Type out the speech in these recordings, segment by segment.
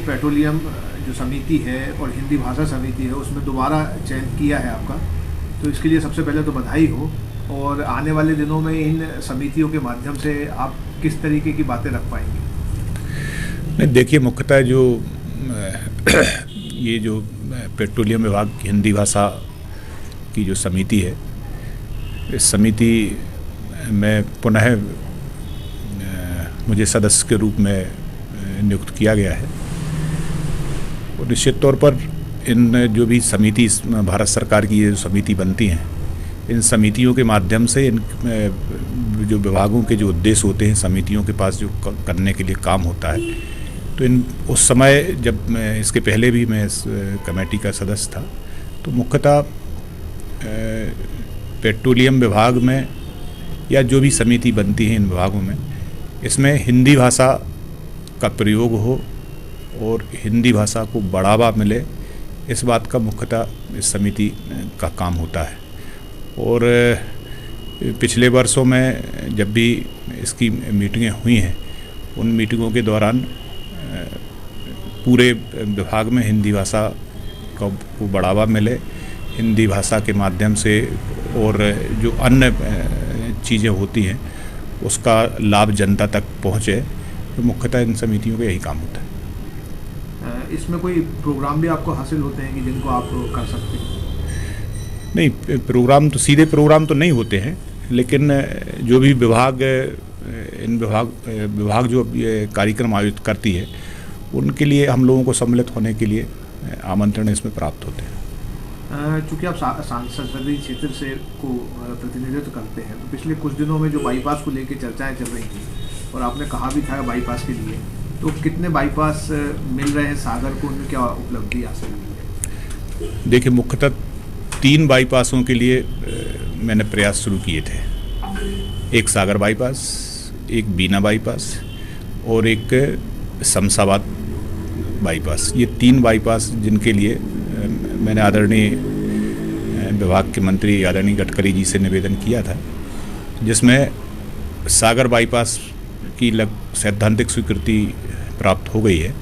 Petroleum जो समिति है और हिंदी भाषा समिति है उसमें दोबारा चयन किया है आपका, तो इसके लिए सबसे पहले तो बधाई हो। और आने वाले दिनों में इन समितियों के माध्यम से आप किस तरीके की बातें रख पाएंगे? नहीं, देखिए, मुख्यतः जो ये जो पेट्रोलियम विभाग की हिंदी भाषा की जो समिति है, इस समिति में पुनः मुझे सदस्य के रूप में नियुक्त किया गया है। और निश्चित तौर पर इन जो भी समिति भारत सरकार की ये जो समिति बनती हैं, इन समितियों के माध्यम से इन जो विभागों के जो उद्देश्य होते हैं, समितियों के पास जो करने के लिए काम होता है, तो इन उस समय जब मैं इसके पहले भी मैं इस कमेटी का सदस्य था, तो मुख्यतः पेट्रोलियम विभाग में या जो भी समिति बनती है इन विभागों में, इसमें हिंदी भाषा का प्रयोग हो और हिंदी भाषा को बढ़ावा मिले, इस बात का मुख्यतः इस समिति का काम होता है। और पिछले वर्षों में जब भी इसकी मीटिंगें हुई हैं, उन मीटिंगों के दौरान पूरे विभाग में हिंदी भाषा को बढ़ावा मिले, हिंदी भाषा के माध्यम से और जो अन्य चीज़ें होती हैं उसका लाभ जनता तक पहुँचे, तो मुख्यतः इन समितियों का यही काम होता है। इसमें कोई प्रोग्राम भी आपको हासिल होते हैं कि जिनको आप कर सकते हैं? नहीं, प्रोग्राम तो सीधे प्रोग्राम तो नहीं होते हैं, लेकिन जो भी विभाग जो ये कार्यक्रम आयोजित करती है, उनके लिए हम लोगों को सम्मिलित होने के लिए आमंत्रण इसमें प्राप्त होते हैं। चूँकि आप संसदीय क्षेत्र से को प्रतिनिधित्व करते हैं, तो पिछले कुछ दिनों में जो बाईपास को लेकर चर्चाएं चल रही थी और आपने कहा भी था बाईपास के लिए, तो कितने बाईपास मिल रहे हैं सागर को, उनमें क्या उपलब्धि हासिल हुई है? देखिए, मुख्यतः 3 बाईपासों के लिए मैंने प्रयास शुरू किए थे। एक सागर बाईपास, एक बीना बाईपास और एक शमशाबाद बाईपास। ये 3 बाईपास जिनके लिए मैंने आदरणीय विभाग के मंत्री आदरणीय गडकरी जी से निवेदन किया था, जिसमें सागर बाईपास की सैद्धांतिक स्वीकृति प्राप्त हो गई है।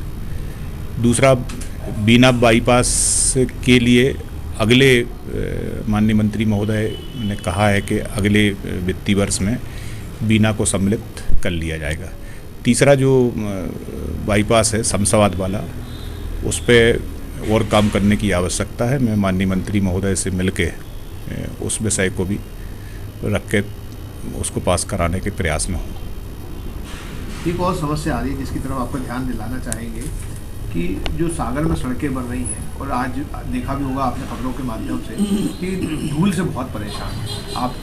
दूसरा, बीना बाईपास के लिए अगले माननीय मंत्री महोदय ने कहा है कि अगले वित्तीय वर्ष में बीना को सम्मिलित कर लिया जाएगा। तीसरा जो बाईपास है शमशाबाद वाला, उस पर और काम करने की आवश्यकता है। मैं माननीय मंत्री महोदय से मिलके उस विषय को भी रख के उसको पास कराने के प्रयास में हूँ। एक और समस्या आ रही है जिसकी तरफ आपका ध्यान दिलाना चाहेंगे कि जो सागर में सड़कें बन रही हैं, और आज देखा भी होगा आपने खबरों के माध्यम से कि धूल से बहुत परेशान हैं आप,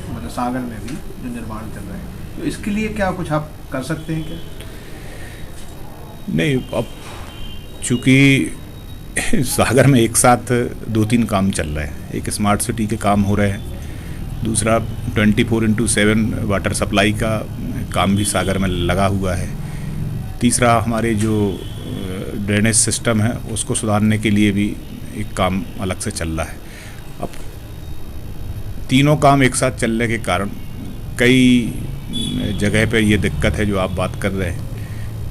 मतलब सागर में भी जो निर्माण चल रहे हैं, तो इसके लिए क्या कुछ आप कर सकते हैं क्या? नहीं, अब चूँकि सागर में एक साथ 2-3 काम चल रहे हैं। एक स्मार्ट सिटी के काम हो रहे हैं, दूसरा 24/7 वाटर सप्लाई का काम भी सागर में लगा हुआ है, तीसरा हमारे जो ड्रेनेज सिस्टम है उसको सुधारने के लिए भी एक काम अलग से चल रहा है। अब तीनों काम एक साथ चलने के कारण कई जगह पे ये दिक्कत है जो आप बात कर रहे हैं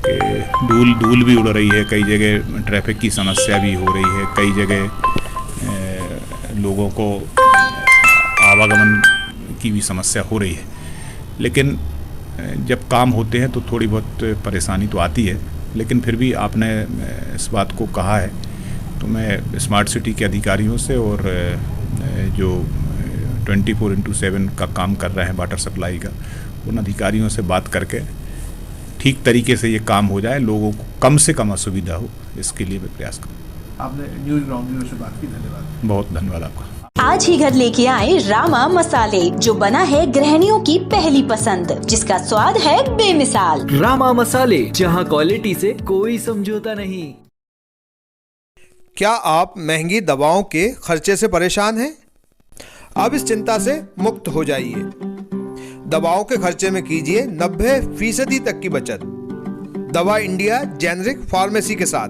कि धूल भी उड़ रही है, कई जगह ट्रैफिक की समस्या भी हो रही है, कई जगह लोगों को आवागमन की भी समस्या हो रही है। लेकिन जब काम होते हैं तो थोड़ी बहुत परेशानी तो आती है, लेकिन फिर भी आपने इस बात को कहा है, तो मैं स्मार्ट सिटी के अधिकारियों से और जो 24/7 का काम कर रहे हैं वाटर सप्लाई का, उन अधिकारियों से बात करके ठीक तरीके से ये काम हो जाए, लोगों को कम से कम असुविधा हो, इसके लिए मैं प्रयास करूँ। आपने न्यूज़ ग्राउंड जीरो से बात की, धन्यवाद। बहुत धन्यवाद आपका। आज ही घर लेके आए रामा मसाले, जो बना है गृहिणियों की पहली पसंद, जिसका स्वाद है बेमिसाल। रामा मसाले, जहां क्वालिटी से कोई समझौता नहीं। क्या आप महंगी दवाओं के खर्चे से परेशान हैं? अब इस चिंता से मुक्त हो जाइए। दवाओं के खर्चे में कीजिए 90% तक की बचत। दवा इंडिया जेनेरिक फार्मेसी के साथ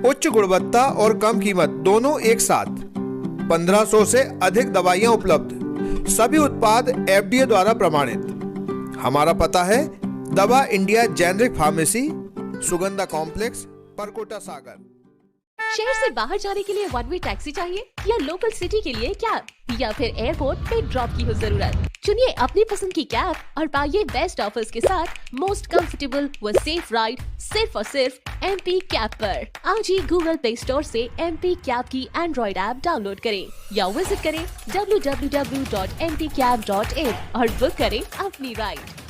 उच्च गुणवत्ता और कम कीमत दोनों एक साथ। 1500 से अधिक दवाइयां उपलब्ध, सभी उत्पाद FDA द्वारा प्रमाणित। हमारा पता है दवा India generic pharmacy, Sugandha complex, Parkota Sagar. शहर से बाहर जाने के लिए वन वे टैक्सी चाहिए या लोकल सिटी के लिए कैब या फिर एयरपोर्ट पे ड्रॉप की हो जरूरत? चुनिए अपनी पसंद की कैब और पाइए बेस्ट ऑफर्स के साथ मोस्ट कंफर्टेबल व सेफ राइड सिर्फ और सिर्फ MP कैब पर। आज ही गूगल प्ले स्टोर से MP कैब की एंड्रॉइड ऐप डाउनलोड करें या विजिट करें www.mpcab.in और बुक करें अपनी राइड।